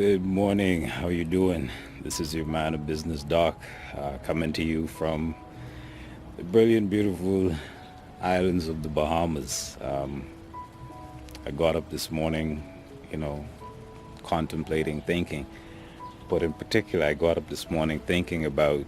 Good morning. How you doing? This is your man of business, Doc, coming to you from the brilliant, beautiful islands of the Bahamas. I got up this morning, you know, contemplating, thinking, but in particular, I got up this morning thinking about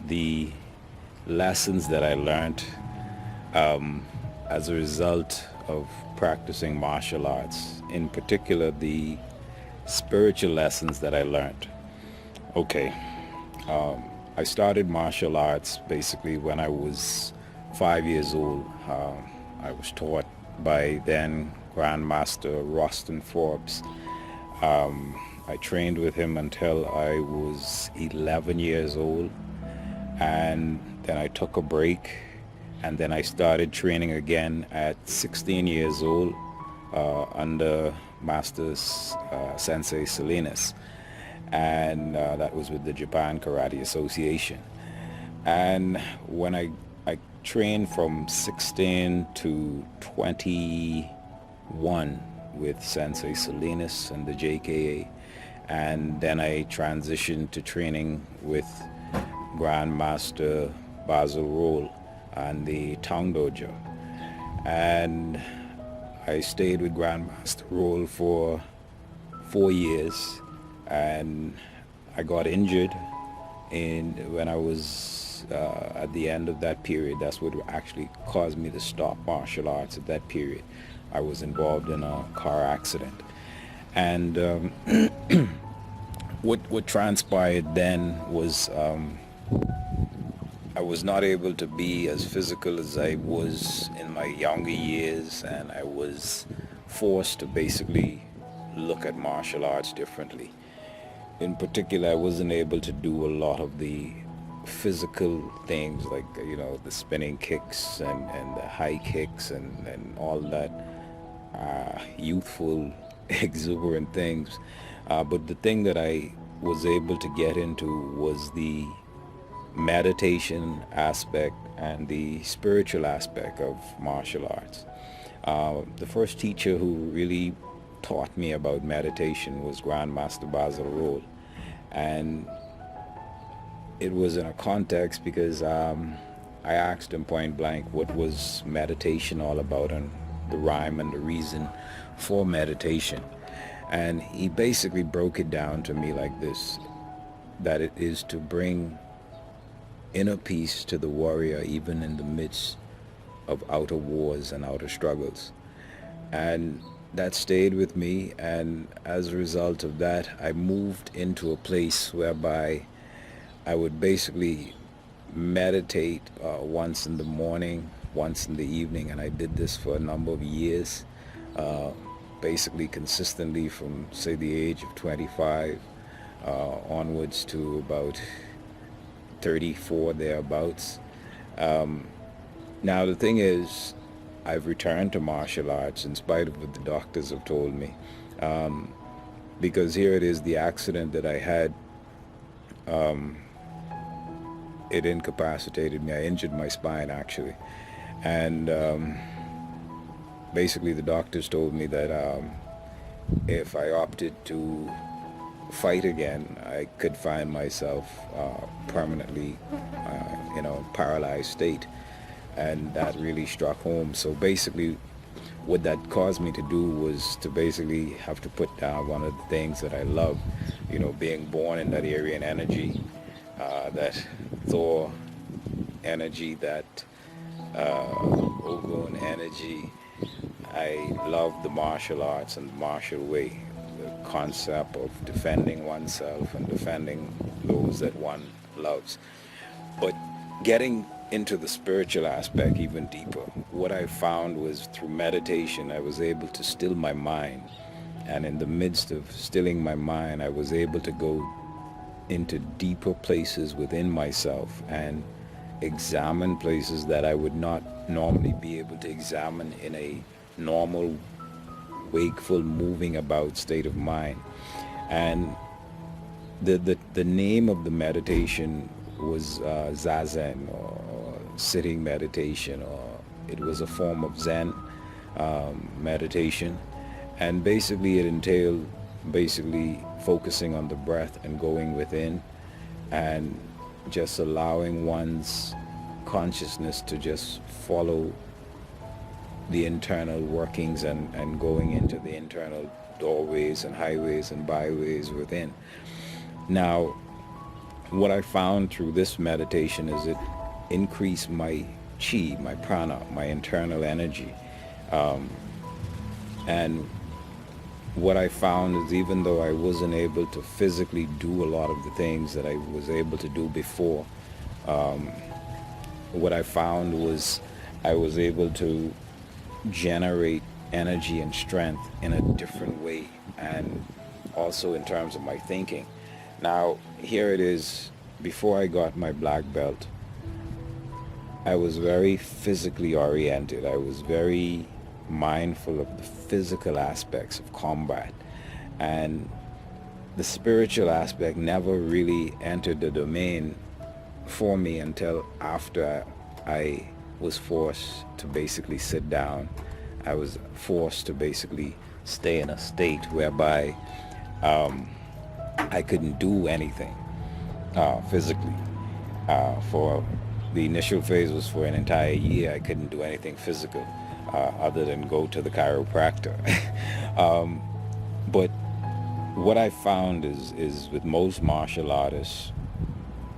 the lessons that I learned as a result of practicing martial arts, in particular, the spiritual lessons that I learned. Okay, I started martial arts basically when I was 5 years old. I was taught by then Grandmaster Roston Forbes. I trained with him until I was 11 years old, and then I took a break, and then I started training again at 16 years old under Master Sensei Salinas, and that was with the Japan Karate Association. And when I trained from 16 to 21 with Sensei Salinas and the JKA, and then I transitioned to training with Grandmaster Basil Roll and the Tang Dojo. And I stayed with Grandmaster Roll for 4 years, and I got injured when I was at the end of that period. That's what actually caused me to stop martial arts at that period. I was involved in a car accident. And what transpired then was I was not able to be as physical as I was in my younger years, and I was forced to basically look at martial arts differently. In particular, I wasn't able to do a lot of the physical things like, the spinning kicks and the high kicks and all that youthful, exuberant things. But the thing that I was able to get into was the meditation aspect and the spiritual aspect of martial arts. The first teacher who really taught me about meditation was Grandmaster Basil Roll, and it was in a context because I asked him point blank what was meditation all about and the rhyme and the reason for meditation. And he basically broke it down to me like this, that it is to bring inner peace to the warrior even in the midst of outer wars and outer struggles. And that stayed with me, and as a result of that, I moved into a place whereby I would basically meditate once in the morning, once in the evening, and I did this for a number of years, basically consistently from, say, the age of 25 onwards to about 34 thereabouts. Now the thing is, I've returned to martial arts in spite of what the doctors have told me, because here it is, the accident that I had, it incapacitated me. I injured my spine actually, and basically the doctors told me that if I opted to fight again, I could find myself permanently in a paralyzed state, and that really struck home. So basically what that caused me to do was to basically have to put down one of the things that I love, being born in that Aryan energy, that Thor energy, that Ogun energy. I love the martial arts and the martial way, the concept of defending oneself and defending those that one loves. But getting into the spiritual aspect even deeper, what I found was through meditation, I was able to still my mind. And in the midst of stilling my mind, I was able to go into deeper places within myself and examine places that I would not normally be able to examine in a normal, wakeful, moving about state of mind. And the name of the meditation was Zazen, or sitting meditation, or it was a form of Zen meditation. And basically it entailed focusing on the breath and going within, and just allowing one's consciousness to just follow the internal workings, and going into the internal doorways and highways and byways within. Now, what I found through this meditation is it increased my chi, my prana, my internal energy. And what I found is, even though I wasn't able to physically do a lot of the things that I was able to do before, what I found was I was able to generate energy and strength in a different way, and also in terms of my thinking. Now, here it is. Before I got my black belt, I was very physically oriented. I was very mindful of the physical aspects of combat, and the spiritual aspect never really entered the domain for me until after I was forced to basically sit down. I was forced to basically stay in a state whereby I couldn't do anything physically. For the initial phase was for an entire year. I couldn't do anything physical other than go to the chiropractor. But what I found is with most martial artists,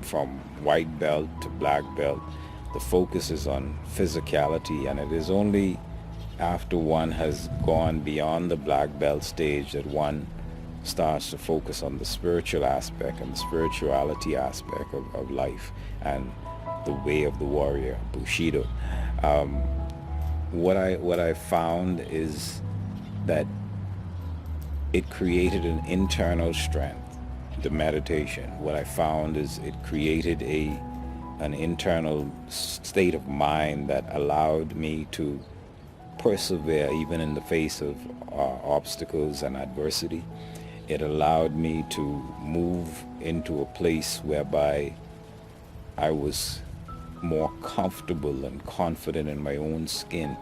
from white belt to black belt, the focus is on physicality, and it is only after one has gone beyond the black belt stage that one starts to focus on the spiritual aspect and the spirituality aspect of life and the way of the warrior, Bushido. What I found is that it created an internal strength, the meditation. What I found is it created an internal state of mind that allowed me to persevere even in the face of obstacles and adversity. It allowed me to move into a place whereby I was more comfortable and confident in my own skin.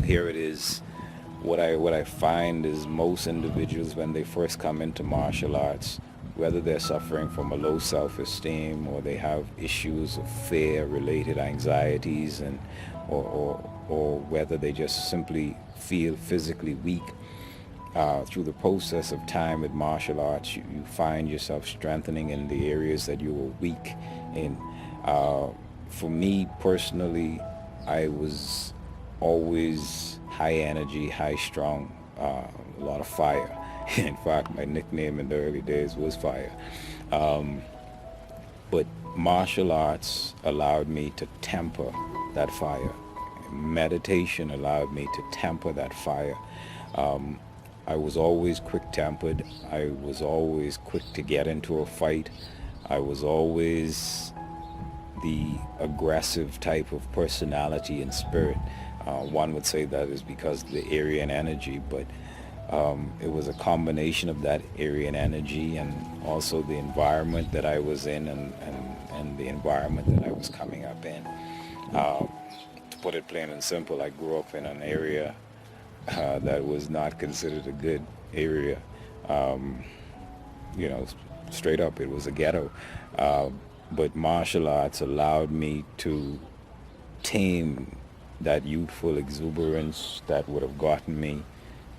Here it is. What I find is most individuals, when they first come into martial arts, whether they're suffering from a low self-esteem or they have issues of fear-related anxieties, and or whether they just simply feel physically weak, through the process of time with martial arts, you find yourself strengthening in the areas that you were weak in. For me personally, I was always high energy, high strung, a lot of fire. In fact, my nickname in the early days was Fire. But martial arts allowed me to temper that fire. Meditation allowed me to temper that fire. I was always quick-tempered. I was always quick to get into a fight. I was always the aggressive type of personality and spirit. One would say that is because of the Aryan energy, but it was a combination of that Aryan energy and also the environment that I was in, and the environment that I was coming up in. To put it plain and simple, I grew up in an area that was not considered a good area. Straight up, it was a ghetto. But martial arts allowed me to tame that youthful exuberance that would have gotten me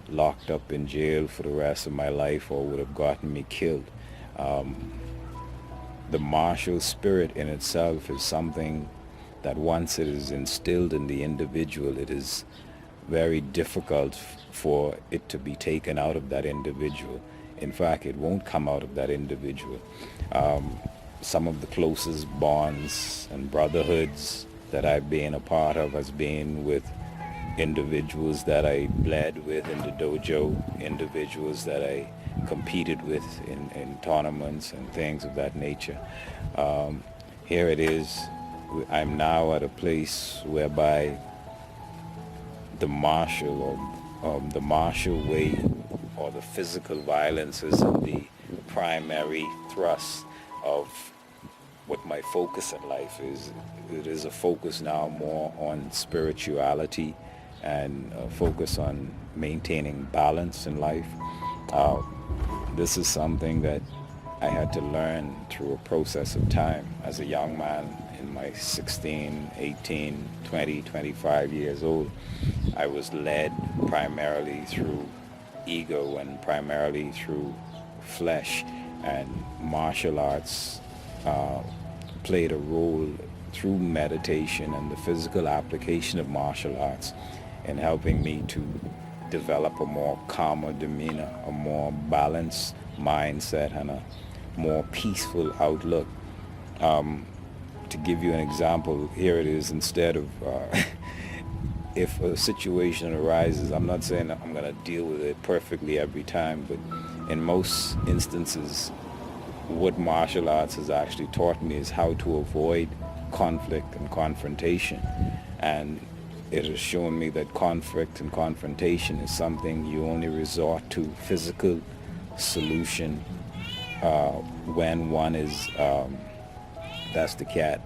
locked up in jail for the rest of my life, or would have gotten me killed. The martial spirit in itself is something that once it is instilled in the individual, it is very difficult for it to be taken out of that individual. In fact, it won't come out of that individual. Some of the closest bonds and brotherhoods that I've been a part of has been with individuals that I bled with in the dojo, individuals that I competed with in tournaments and things of that nature. Here it is. I'm now at a place whereby the martial way, or the physical violence, is the primary thrust of what my focus in life is. It is a focus now more on spirituality and a focus on maintaining balance in life. this is something that I had to learn through a process of time as a young man in my 16, 18, 20, 25 years old. I was led primarily through ego and primarily through flesh, and martial arts played a role through meditation and the physical application of martial arts in helping me to develop a more calmer demeanor, a more balanced mindset, and a more peaceful outlook. To give you an example, here it is. Instead of if a situation arises, I'm not saying I'm going to deal with it perfectly every time, but in most instances, what martial arts has actually taught me is how to avoid conflict and confrontation. And it has shown me that conflict and confrontation is something you only resort to physical solution when one is, that's the cat.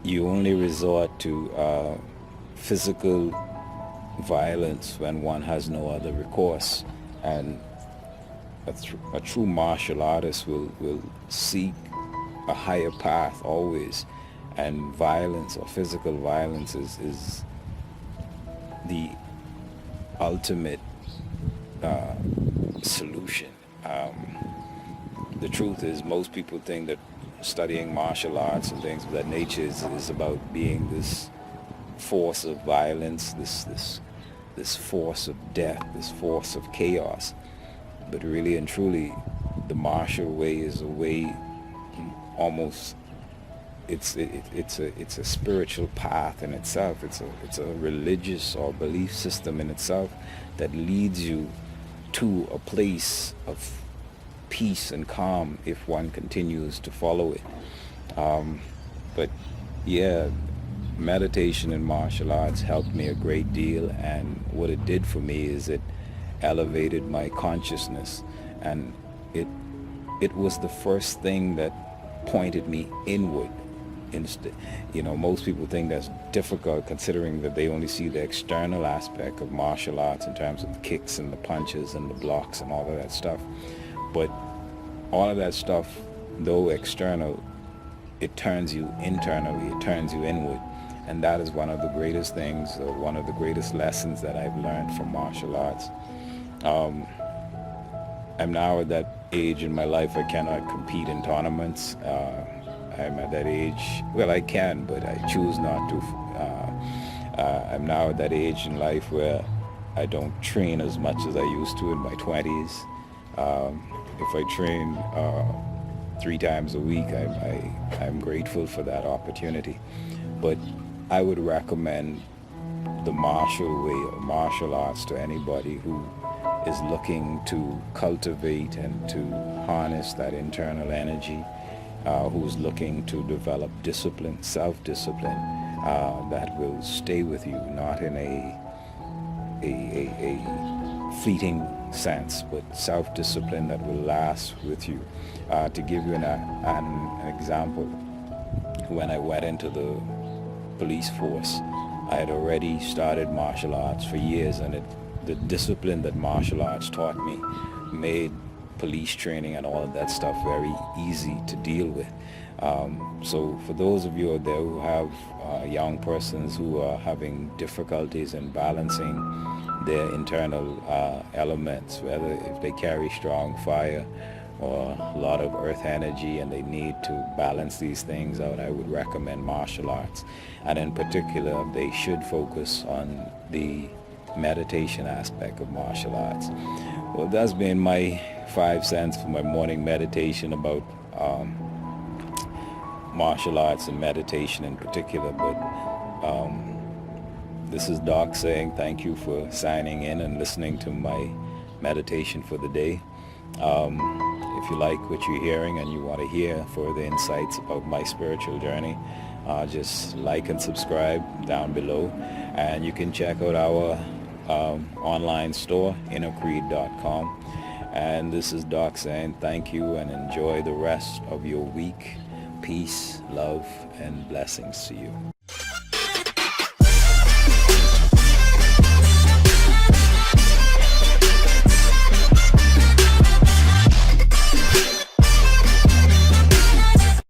You only resort to physical violence when one has no other recourse. And a true martial artist will seek a higher path always. And violence or physical violence is the ultimate solution. The truth is, most people think that studying martial arts and things of that nature is about being this force of violence, this force of death, this force of chaos. But really and truly, the martial way is a way almost. It's a spiritual path in itself. It's a religious or belief system in itself that leads you to a place of peace and calm if one continues to follow it. But yeah, meditation and martial arts helped me a great deal, and what it did for me is it elevated my consciousness, and it was the first thing that pointed me inward. Most people think that's difficult, considering that they only see the external aspect of martial arts in terms of the kicks and the punches and the blocks and all of that stuff. But all of that stuff, though external, it turns you internally, it turns you inward. And that is one of the greatest things, one of the greatest lessons that I've learned from martial arts. I'm now at that age in my life I cannot compete in tournaments. I'm at that age, well, I can, but I choose not to. I'm now at that age in life where I don't train as much as I used to in my 20s. If I train 3 times a week, I'm grateful for that opportunity. But I would recommend the martial way or martial arts to anybody who is looking to cultivate and to harness that internal energy, who's looking to develop discipline, self-discipline, that will stay with you, not in a fleeting sense, but self-discipline that will last with you. To give you an example, when I went into the police force, I had already started martial arts for years, and the discipline that martial arts taught me made police training and all of that stuff very easy to deal with. So for those of you out there who have young persons who are having difficulties in balancing their internal elements, whether if they carry strong fire or a lot of earth energy and they need to balance these things out, I would recommend martial arts. And in particular, they should focus on the meditation aspect of martial arts. Well, that's been my 5 cents for my morning meditation about martial arts and meditation in particular. But this is Doc saying thank you for signing in and listening to my meditation for the day. If you like what you're hearing and you want to hear further insights about my spiritual journey, just like and subscribe down below. And you can check out our online store, innercreed.com. And this is Doc saying thank you and enjoy the rest of your week. Peace, love, and blessings to you.